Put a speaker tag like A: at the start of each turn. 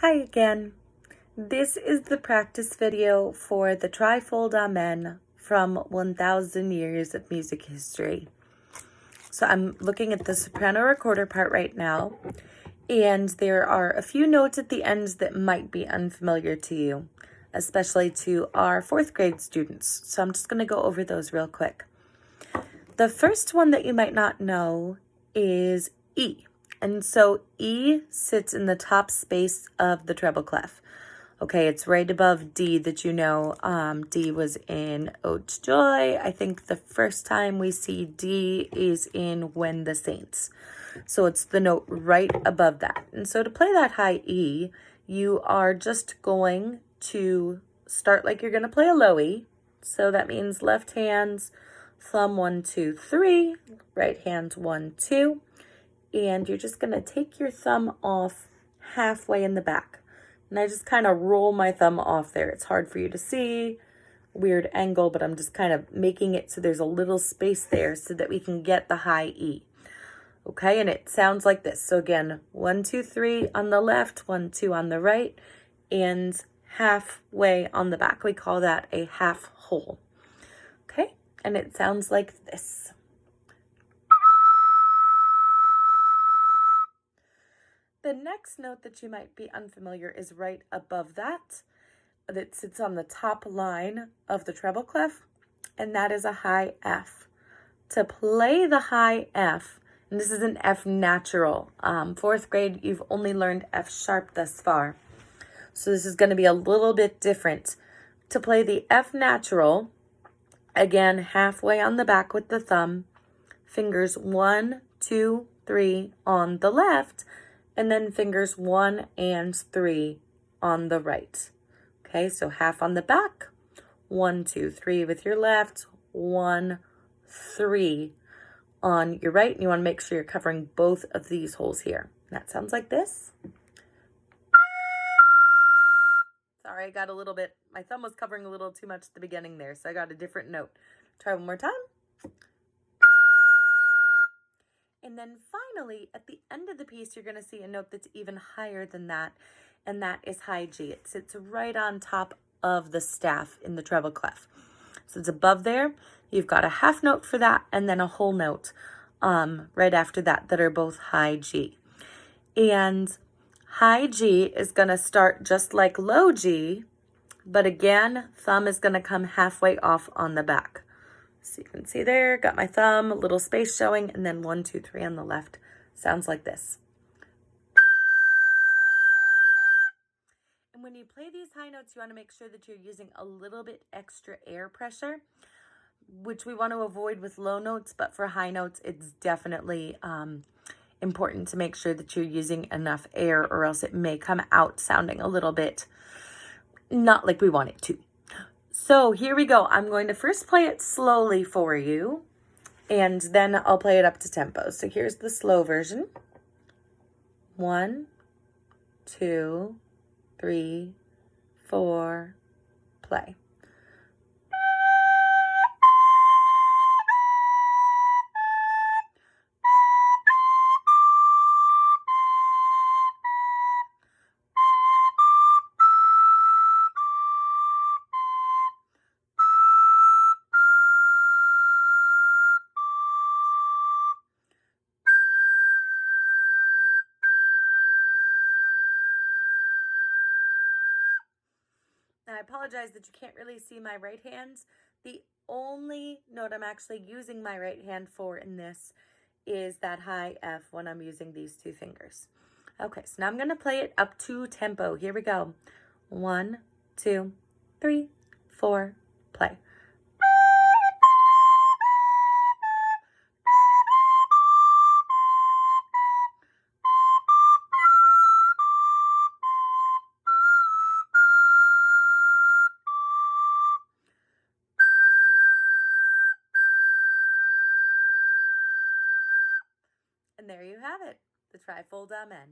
A: Hi again. This is the practice video for the Trifold Amen from 1000 Years of Music History. So I'm looking at the soprano recorder part right now, and there are a few notes at the ends that might be unfamiliar to you, especially to our 4th grade students. So I'm just going to go over those real quick. The first one that you might not know is E. And so E sits in the top space of the treble clef. Okay, it's right above D that you know. D was in Ode to Joy. I think the first time we see D is in When the Saints. So it's the note right above that. And so to play that high E, you are just going to start like you're going to play a low E. So that means left hand's thumb 1, 2, 3, right hand 1, 2. And you're just going to take your thumb off halfway in the back. And I just kind of roll my thumb off there. It's hard for you to see, weird angle, but I'm just kind of making it so there's a little space there so that we can get the high E. Okay, and it sounds like this. So again, 1, 2, 3 on the left, 1, 2 on the right, and halfway on the back. We call that a half hole. Okay, and it sounds like this. The next note that you might be unfamiliar is right above that. That sits on the top line of the treble clef, and that is a high F. To play the high F, and this is an F natural. 4th grade, you've only learned F sharp thus far. So this is going to be a little bit different. To play the F natural, again, halfway on the back with the thumb, fingers 1, 2, 3 on the left, and then fingers 1 and 3 on the right. Okay, so half on the back, 1, 2, 3 with your left, 1, 3 on your right. And you want to make sure you're covering both of these holes here. That sounds like this. Sorry, I got a little bit, my thumb was covering a little too much at the beginning there, so I got a different note. Try one more time. And then finally, at the end of the piece, you're going to see a note that's even higher than that, and that is high G. It sits right on top of the staff in the treble clef. So it's above there. You've got a half note for that, and then a whole note right after that are both high G. And high G is going to start just like low G, but again, thumb is going to come halfway off on the back. So you can see there, got my thumb, a little space showing, and then 1, 2, 3 on the left. Sounds like this. And when you play these high notes, you want to make sure that you're using a little bit extra air pressure, which we want to avoid with low notes, but for high notes, it's definitely important to make sure that you're using enough air, or else it may come out sounding a little bit not like we want it to. So here we go. I'm going to first play it slowly for you, and then I'll play it up to tempo. So here's the slow version. 1, 2, 3, 4, play. Now, I apologize that you can't really see my right hand. The only note I'm actually using my right hand for in this is that high F when I'm using these 2 fingers. Okay, so now I'm going to play it up to tempo. Here we go. 1, 2, 3, 4, play. And there you have it, the Trifold Amen.